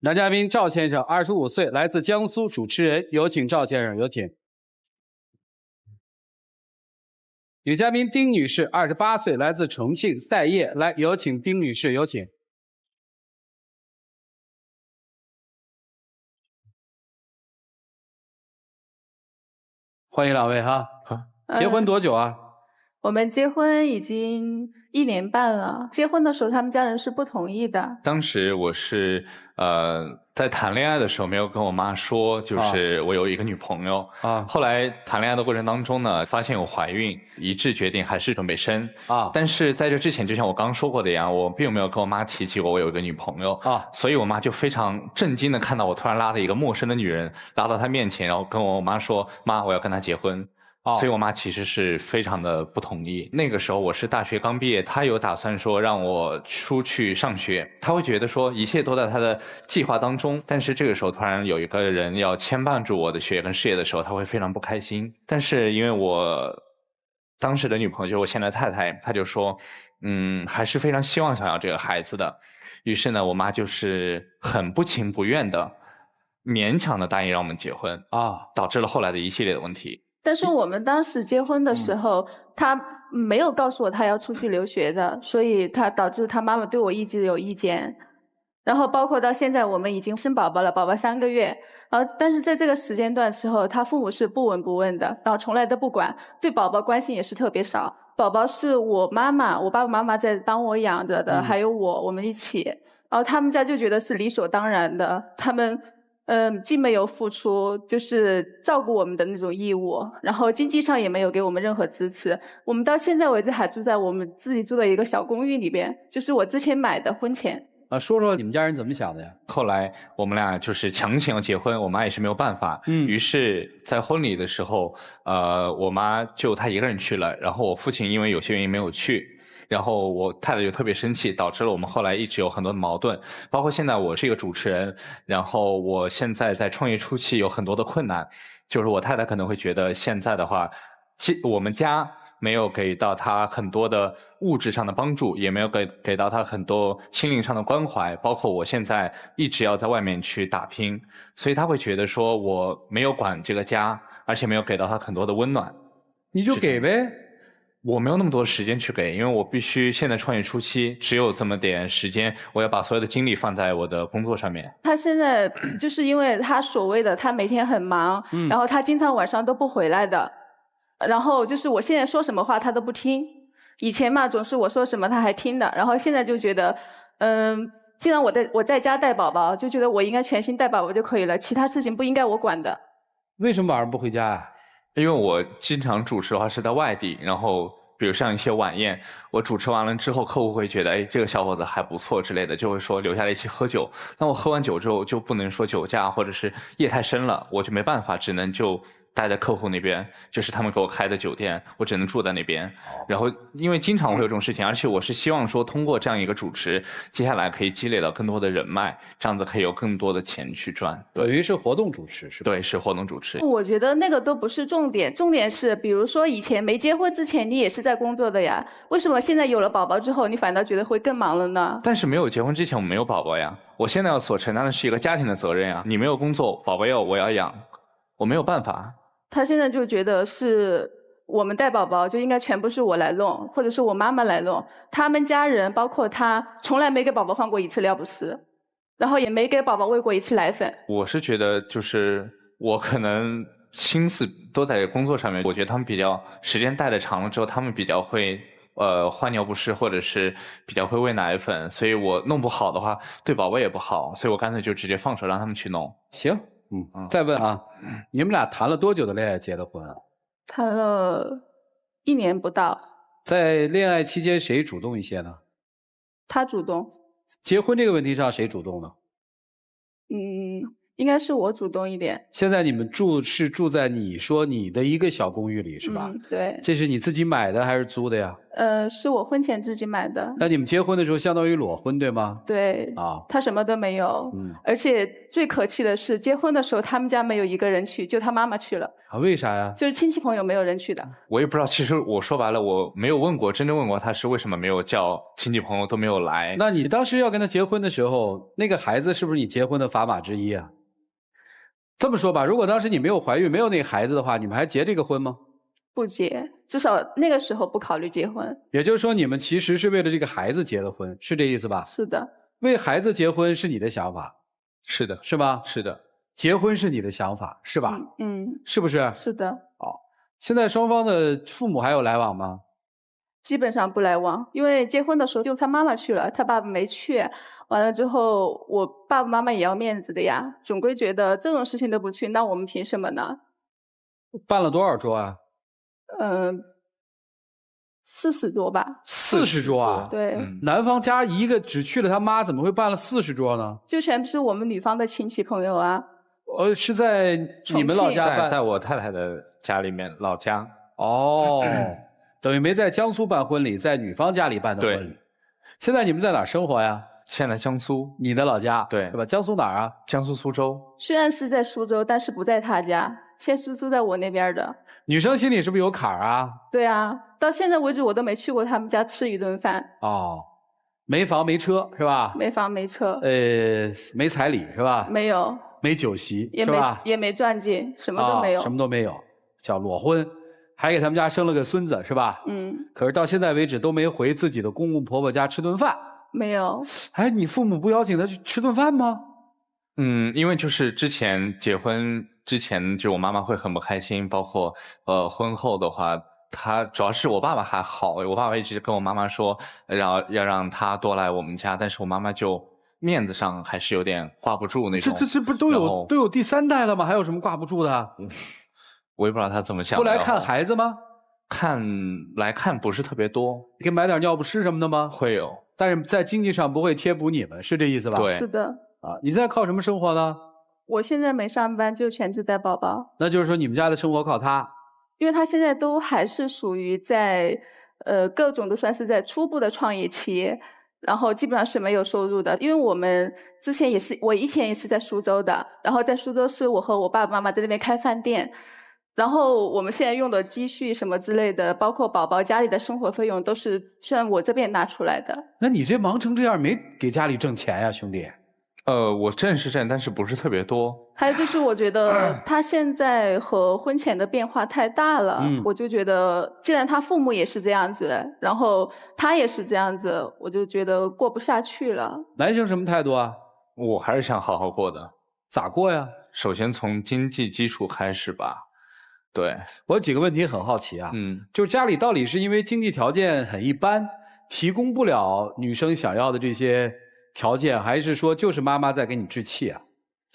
男嘉宾赵先生，25岁，来自江苏，主持人，有请赵先生，有请。女嘉宾丁女士，28岁，来自重庆，赛业，来，有请丁女士，有请。欢迎两位哈。结婚多久啊？我们结婚已经1年半了。结婚的时候，他们家人是不同意的。当时我是在谈恋爱的时候没有跟我妈说，就是我有一个女朋友啊。后来谈恋爱的过程当中呢，发现我怀孕，一致决定还是准备生啊。但是在这之前，就像我刚刚说过的一样，我并没有跟我妈提起过我有一个女朋友啊。所以我妈就非常震惊的看到我突然拉着一个陌生的女人拉到她面前，然后跟我妈说：“妈，我要跟她结婚。”所以我妈其实是非常的不同意。那个时候我是大学刚毕业，她有打算说让我出去上学，她会觉得说一切都在她的计划当中。但是这个时候突然有一个人要牵绊住我的学业跟事业的时候，她会非常不开心。但是因为我当时的女朋友就是我现在的太太，她就说，还是非常希望想要这个孩子的。于是呢，我妈就是很不情不愿的，勉强的答应让我们结婚啊，导致了后来的一系列的问题。但是我们当时结婚的时候，他没有告诉我他要出去留学的，所以他导致他妈妈对我一直有意见。然后包括到现在我们已经生宝宝了，宝宝3个月，但是在这个时间段时候，他父母是不闻不问的，然后从来都不管，对宝宝关心也是特别少。宝宝是我妈妈、我爸爸妈妈在帮我养着的，还有我们一起。然后他们家就觉得是理所当然的，他们既没有付出就是照顾我们的那种义务，然后经济上也没有给我们任何支持。我们到现在为止还住在我们自己住的一个小公寓里边，就是我之前买的婚前。说说你们家人怎么想的呀？后来我们俩就是强行要结婚，我妈也是没有办法。于是，在婚礼的时候，我妈就她一个人去了，然后我父亲因为有些原因没有去。然后我太太就特别生气，导致了我们后来一直有很多的矛盾，包括现在我是一个主持人，然后我现在在创业初期有很多的困难，就是我太太可能会觉得现在的话，我们家没有给到她很多的物质上的帮助，也没有给到她很多心灵上的关怀，包括我现在一直要在外面去打拼，所以她会觉得说我没有管这个家，而且没有给到她很多的温暖。你就给呗。我没有那么多时间去给，因为我必须现在创业初期只有这么点时间，我要把所有的精力放在我的工作上面。他现在就是因为他所谓的他每天很忙，然后他经常晚上都不回来的，然后就是我现在说什么话他都不听。以前嘛总是我说什么他还听的，然后现在就觉得，既然我在家带宝宝，就觉得我应该全心带宝宝就可以了，其他事情不应该我管的。为什么晚上不回家啊？因为我经常主持的话是在外地，然后比如像一些晚宴，我主持完了之后，客户会觉得，哎，这个小伙子还不错之类的，就会说留下来一起喝酒。那我喝完酒之后就不能说酒驾或者是夜太深了，我就没办法，只能就待在客户那边，就是他们给我开的酒店，我只能住在那边。然后因为经常会有这种事情，而且我是希望说通过这样一个主持，接下来可以积累到更多的人脉，这样子可以有更多的钱去赚。等于是活动主持是吧？对，是活动主持。我觉得那个都不是重点，重点是比如说以前没结婚之前你也是在工作的呀，为什么现在有了宝宝之后你反倒觉得会更忙了呢？但是没有结婚之前我没有宝宝呀，我现在要所承担的是一个家庭的责任呀。你没有工作，宝宝我要养，我没有办法。他现在就觉得是我们带宝宝就应该全部是我来弄，或者是我妈妈来弄。他们家人包括他从来没给宝宝换过一次尿不湿，然后也没给宝宝喂过一次奶粉。我是觉得就是我可能心思都在工作上面，我觉得他们比较时间带的长了之后，他们比较会换尿不湿，或者是比较会喂奶粉，所以我弄不好的话对宝宝也不好，所以我干脆就直接放手让他们去弄。行，再问啊，你们俩谈了多久的恋爱结的婚啊？谈了1年不到。在恋爱期间谁主动一些呢？他主动。结婚这个问题上谁主动呢？应该是我主动一点。现在你们是住在你说你的一个小公寓里是吧？对。这是你自己买的还是租的呀？是我婚前自己买的。那你们结婚的时候相当于裸婚，对吗？对。啊，他什么都没有。而且最可气的是，结婚的时候他们家没有一个人去，就他妈妈去了。啊，为啥呀？就是亲戚朋友没有人去的。我也不知道，其实我说白了，我没有问过，真正问过他是为什么没有叫亲戚朋友都没有来。那你当时要跟他结婚的时候，那个孩子是不是你结婚的砝码之一啊？这么说吧，如果当时你没有怀孕，没有那个孩子的话，你们还结这个婚吗？不结，至少那个时候不考虑结婚。也就是说，你们其实是为了这个孩子结的婚，是这意思吧？是的。为孩子结婚是你的想法。是的。是吧？是的。结婚是你的想法，是吧？是不是？是的。哦，现在双方的父母还有来往吗？基本上不来往，因为结婚的时候就他妈妈去了，他爸爸没去。完了之后，我爸爸妈妈也要面子的呀，总归觉得这种事情都不去，那我们凭什么呢？办了多少桌啊？40多吧。40桌啊？对。男方家一个只去了他妈，怎么会办了40桌呢？就全是我们女方的亲戚朋友啊。是在你们老家办？在我太太的家里面，老家。哦，等于没在江苏办婚礼，在女方家里办的婚礼。现在你们在哪儿生活呀？现在江苏。你的老家？对，是吧？江苏哪儿啊？江苏苏州。虽然是在苏州，但是不在他家，现在是住在我那边的。女生心里是不是有坎儿啊？对啊，到现在为止我都没去过他们家吃一顿饭。哦，没房没车是吧？没房没车。没彩礼是吧？没有。没酒席是吧？也没钻戒，什么都没有。什么都没有，叫裸婚，还给他们家生了个孙子是吧？可是到现在为止都没回自己的公公婆婆家吃顿饭。没有。哎，你父母不邀请他去吃顿饭吗？因为就是之前结婚之前，就我妈妈会很不开心，包括婚后的话，她主要是我爸爸还好，我爸爸一直跟我妈妈说，要让他多来我们家，但是我妈妈就面子上还是有点挂不住那种。这不都有第3代了吗？还有什么挂不住的？我也不知道他怎么想的。不来看孩子吗？来看不是特别多。给买点尿不湿什么的吗？会有，但是在经济上不会贴补你们，是这意思吧？对，是的。啊，你现在靠什么生活呢？我现在没上班，就全职带宝宝。那就是说你们家的生活靠他？因为他现在都还是属于在各种都算是在初步的创业期，然后基本上是没有收入的。因为我们之前我以前也是在苏州的，然后在苏州是我和我爸爸妈妈在那边开饭店，然后我们现在用的积蓄什么之类的，包括宝宝家里的生活费用都是算我这边拿出来的。那你这忙成这样，没给家里挣钱呀，兄弟？我挣是挣，但是不是特别多。还有就是我觉得他现在和婚前的变化太大了，我就觉得既然他父母也是这样子，然后他也是这样子，我就觉得过不下去了。男生什么态度啊？我还是想好好过的。咋过呀？首先从经济基础开始吧。对，我有几个问题很好奇啊。就是家里到底是因为经济条件很一般，提供不了女生想要的这些条件，还是说就是妈妈在给你置气啊？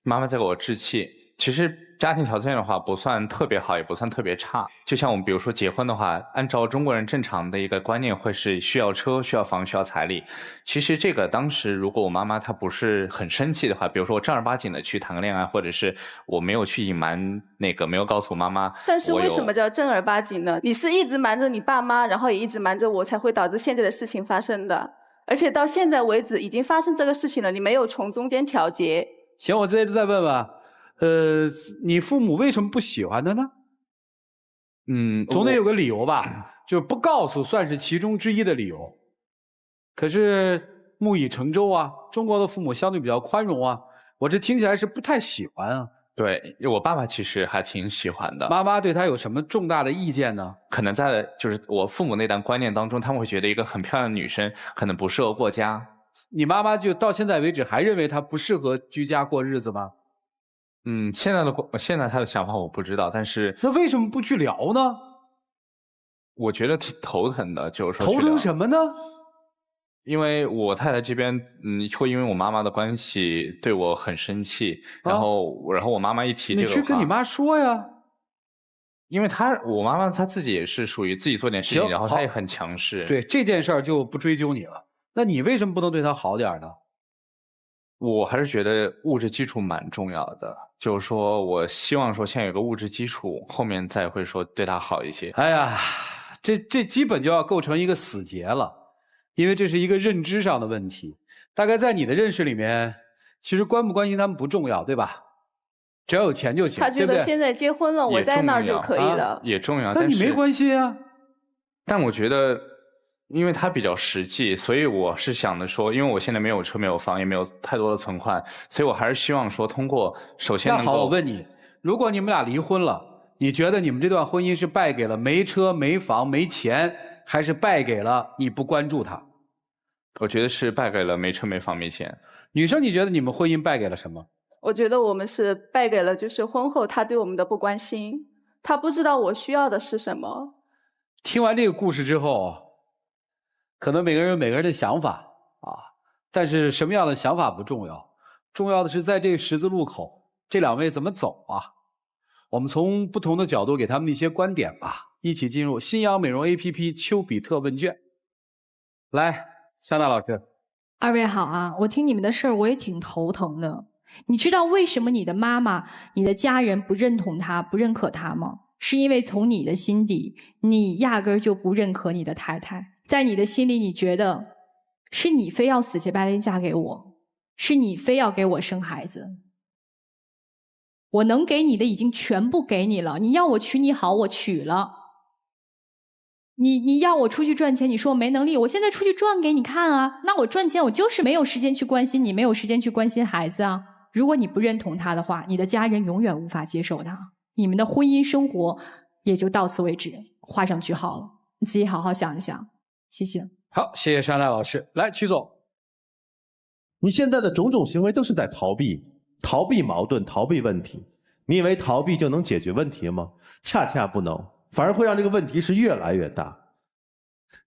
妈妈在给我置气。其实家庭条件的话不算特别好，也不算特别差。就像我们比如说结婚的话，按照中国人正常的一个观念会是需要车、需要房、需要彩礼。其实这个当时如果我妈妈她不是很生气的话，比如说我正儿八经的去谈个恋爱，或者是我没有去隐瞒那个，没有告诉我妈妈。但是为什么叫正儿八经呢？你是一直瞒着你爸妈，然后也一直瞒着我，才会导致现在的事情发生的。而且到现在为止已经发生这个事情了，你没有从中间调节。行，我接着再问问，你父母为什么不喜欢他呢？总得有个理由吧，就是不告诉算是其中之一的理由。可是木已成舟啊，中国的父母相对比较宽容啊，我这听起来是不太喜欢啊。对，我爸爸其实还挺喜欢的。妈妈对他有什么重大的意见呢？可能在就是我父母那代观念当中，他们会觉得一个很漂亮的女生可能不适合过家。你妈妈就到现在为止还认为她不适合居家过日子吗？现在她的想法我不知道，但是那为什么不去聊呢？我觉得挺头疼的，就是说头疼什么呢？因为我太太这边，会因为我妈妈的关系对我很生气，然后我妈妈一提这个话，你去跟你妈说呀。因为我妈妈她自己也是属于自己做点事情，然后她也很强势。对这件事儿就不追究你了。那你为什么不能对她好点呢？我还是觉得物质基础蛮重要的，就是说我希望说先有个物质基础，后面再会说对她好一些。哎呀，这基本就要构成一个死结了，因为这是一个认知上的问题。大概在你的认识里面，其实关不关心他们不重要，对吧？只要有钱就行，他觉得现在结婚了，我在那儿就可以了。也重要，但你没关系啊。但我觉得，因为他比较实际，所以我是想的说，因为我现在没有车、没有房，也没有太多的存款，所以我还是希望说，通过首先能够。那好，我问你，如果你们俩离婚了，你觉得你们这段婚姻是败给了没车、没房、没钱，还是败给了你不关注他？我觉得是败给了没车、没房、没钱。女生，你觉得你们婚姻败给了什么？我觉得我们是败给了就是婚后他对我们的不关心，他不知道我需要的是什么。听完这个故事之后，可能每个人有每个人的想法啊，但是什么样的想法不重要，重要的是在这个十字路口，这两位怎么走啊？我们从不同的角度给他们一些观点吧，一起进入新阳美容 APP 丘比特问卷。来，香娜老师。二位好啊，我听你们的事儿我也挺头疼的。你知道为什么你的妈妈、你的家人不认同她、不认可她吗？是因为从你的心底，你压根儿就不认可你的太太。在你的心里，你觉得是你非要死乞白赖嫁给我，是你非要给我生孩子。我能给你的已经全部给你了，你要我娶你好，我娶了。你要我出去赚钱，你说我没能力，我现在出去赚给你看啊。那我赚钱，我就是没有时间去关心你，没有时间去关心孩子啊。如果你不认同他的话，你的家人永远无法接受他，你们的婚姻生活也就到此为止，画上句号了。你自己好好想一想，谢谢。好，谢谢山奈老师。来，曲总，你现在的种种行为都是在逃避矛盾，逃避问题。你以为逃避就能解决问题吗？恰恰不能，反而会让这个问题是越来越大。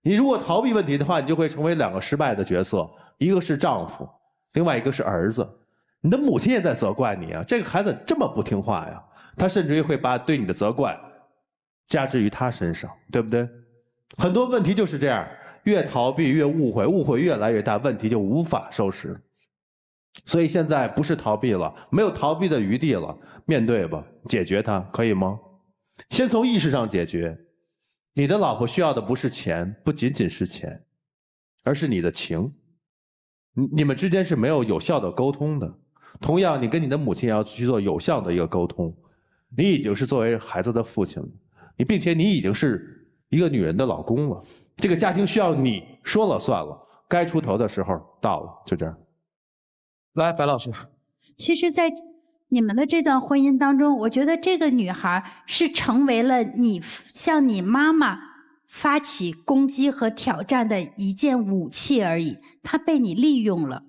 你如果逃避问题的话，你就会成为两个失败的角色，一个是丈夫，另外一个是儿子。你的母亲也在责怪你啊，这个孩子这么不听话呀，他甚至于会把对你的责怪加之于他身上，对不对？很多问题就是这样，越逃避越误会，误会越来越大，问题就无法收拾。所以现在不是逃避了，没有逃避的余地了，面对吧，解决它，可以吗？先从意识上解决。你的老婆需要的不是钱，不仅仅是钱，而是你的情。你们之间是没有有效的沟通的。同样，你跟你的母亲也要去做有效的一个沟通。你已经是作为孩子的父亲了，并且你已经是一个女人的老公了。这个家庭需要你说了算了，该出头的时候到了，就这样。来，白老师。其实，在你们的这段婚姻当中，我觉得这个女孩是成为了你向你妈妈发起攻击和挑战的一件武器而已，她被你利用了。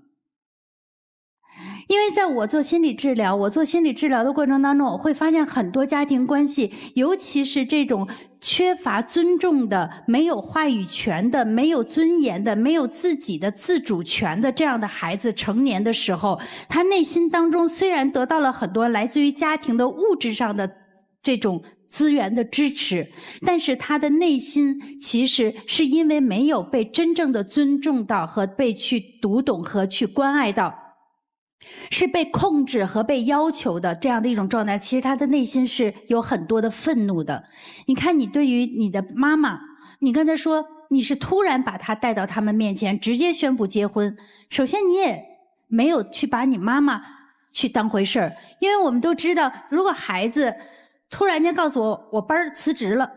因为在我做心理治疗的过程当中，我会发现很多家庭关系，尤其是这种缺乏尊重的、没有话语权的、没有尊严的、没有自己的自主权的这样的孩子成年的时候，他内心当中虽然得到了很多来自于家庭的物质上的这种资源的支持，但是他的内心其实是因为没有被真正的尊重到和被去读懂和去关爱到，是被控制和被要求的这样的一种状态，其实他的内心是有很多的愤怒的。你看，你对于你的妈妈，你刚才说你是突然把她带到他们面前，直接宣布结婚。首先，你也没有去把你妈妈去当回事儿，因为我们都知道，如果孩子突然间告诉我我班辞职了，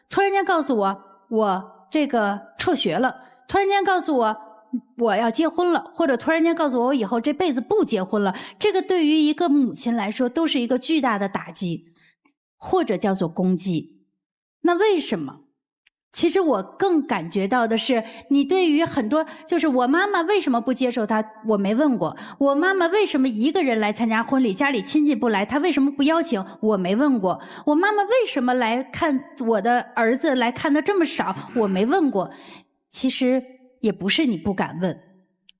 突然间告诉我这个辍学了，突然间告诉我要结婚了，或者突然间告诉我以后这辈子不结婚了，这个对于一个母亲来说都是一个巨大的打击，或者叫做攻击。那为什么？其实我更感觉到的是，你对于很多，就是我妈妈为什么不接受她，我没问过；我妈妈为什么一个人来参加婚礼，家里亲戚不来，她为什么不邀请，我没问过；我妈妈为什么来看我的儿子来看的这么少，我没问过。其实也不是你不敢问，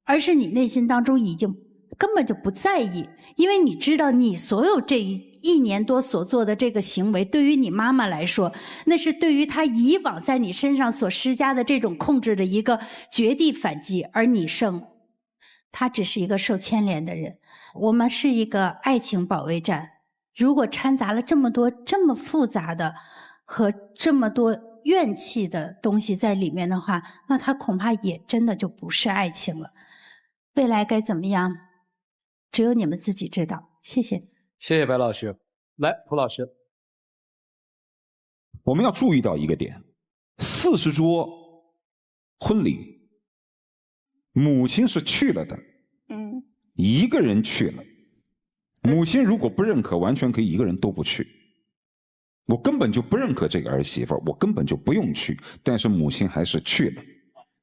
而是你内心当中已经根本就不在意，因为你知道你所有这1年多所做的这个行为，对于你妈妈来说，那是对于她以往在你身上所施加的这种控制的一个绝地反击，而你胜，她只是一个受牵连的人。我们是一个爱情保卫战，如果掺杂了这么多这么复杂的和这么多怨气的东西在里面的话，那他恐怕也真的就不是爱情了。未来该怎么样，只有你们自己知道。谢谢。谢谢白老师。来，蒲老师。我们要注意到一个点，40桌婚礼，母亲是去了的，一个人去了。母亲如果不认可，完全可以一个人都不去。我根本就不认可这个儿媳妇，我根本就不用去，但是母亲还是去了。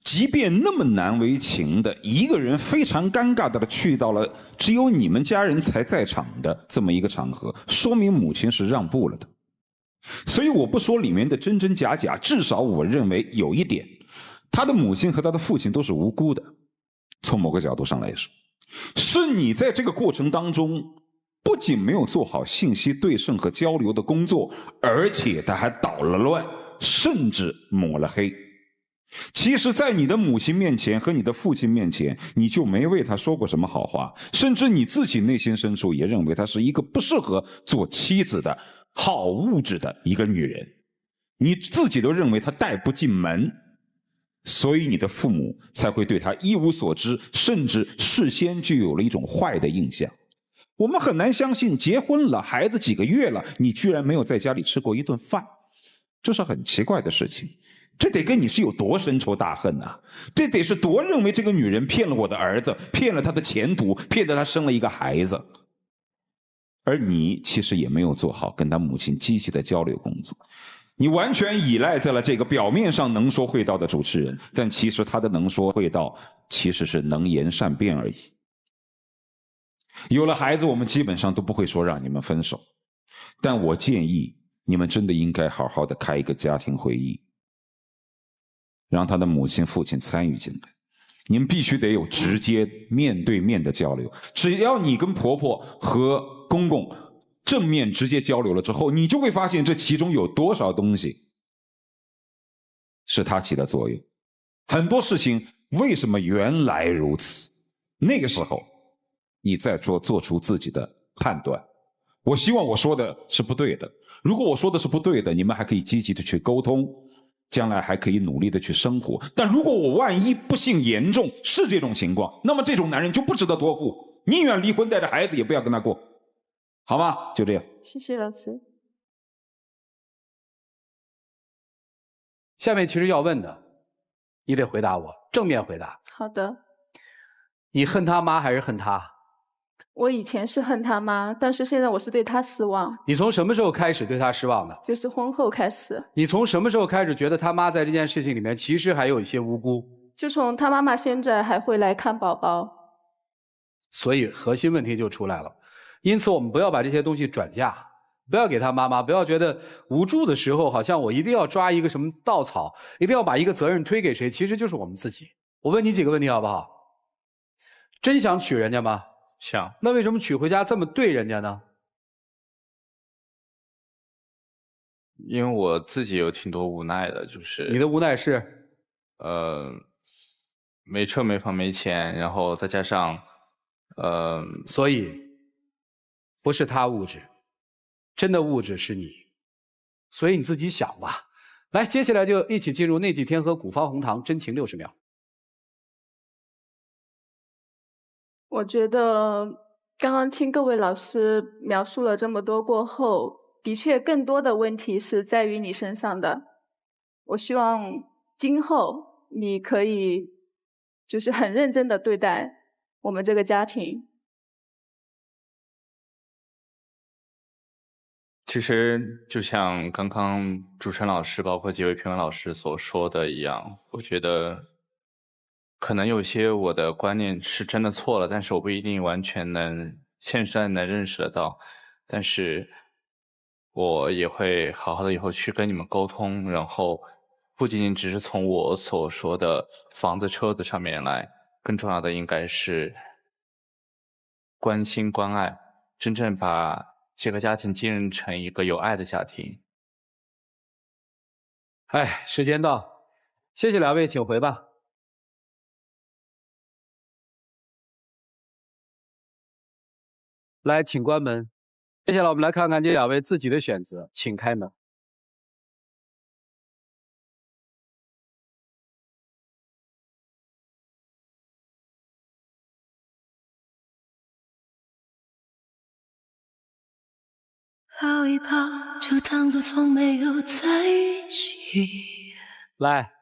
即便那么难为情的一个人，非常尴尬的去到了只有你们家人才在场的这么一个场合，说明母亲是让步了的。所以我不说里面的真真假假，至少我认为有一点，他的母亲和他的父亲都是无辜的。从某个角度上来说，是你在这个过程当中不仅没有做好信息对称和交流的工作，而且他还捣了乱，甚至抹了黑。其实在你的母亲面前和你的父亲面前，你就没为他说过什么好话，甚至你自己内心深处也认为她是一个不适合做妻子的好物质的一个女人，你自己都认为她带不进门，所以你的父母才会对她一无所知，甚至事先就有了一种坏的印象。我们很难相信结婚了，孩子几个月了，你居然没有在家里吃过一顿饭，这是很奇怪的事情。这得跟你是有多深仇大恨啊，这得是多认为这个女人骗了我的儿子，骗了他的前途，骗得他生了一个孩子。而你其实也没有做好跟他母亲积极的交流工作，你完全依赖在了这个表面上能说会道的主持人，但其实他的能说会道其实是能言善辩而已。有了孩子，我们基本上都不会说让你们分手，但我建议你们真的应该好好的开一个家庭会议，让他的母亲父亲参与进来，你们必须得有直接面对面的交流。只要你跟婆婆和公公正面直接交流了之后，你就会发现这其中有多少东西是他起的作用。很多事情为什么原来如此，那个时候你再做出自己的判断。我希望我说的是不对的，如果我说的是不对的，你们还可以积极的去沟通，将来还可以努力的去生活。但如果我万一不幸严重是这种情况，那么这种男人就不值得托付，宁愿离婚带着孩子也不要跟他过，好吗？就这样。谢谢老师。下面其实要问的，你得回答我，正面回答。好的。你恨他妈还是恨他？我以前是恨他妈，但是现在我是对他失望。你从什么时候开始对他失望的？就是婚后开始。你从什么时候开始觉得他妈在这件事情里面其实还有一些无辜？就从他妈妈现在还会来看宝宝。所以核心问题就出来了。因此我们不要把这些东西转嫁，不要给他妈妈，不要觉得无助的时候好像我一定要抓一个什么稻草，一定要把一个责任推给谁，其实就是我们自己。我问你几个问题好不好？真想娶人家吗？想。那为什么娶回家这么对人家呢？因为我自己有挺多无奈的，就是你的无奈是，没车没房没钱，然后再加上，所以不是他物质，真的物质是你，所以你自己想吧。来，接下来就一起进入那几天和古方红糖真情60秒。我觉得刚刚听各位老师描述了这么多过后，的确更多的问题是在于你身上的。我希望今后你可以就是很认真的对待我们这个家庭。其实就像刚刚主持人老师包括几位评委老师所说的一样，我觉得可能有些我的观念是真的错了，但是我不一定完全能现实上能认识得到，但是我也会好好的以后去跟你们沟通，然后不仅仅只是从我所说的房子车子上面来，更重要的应该是关心关爱，真正把这个家庭经营成一个有爱的家庭。哎，时间到，谢谢两位，请回吧。来，请关门。接下来我们来看看这两位自己的选择，请开门。抱一抱，就当作从没有在一起。来。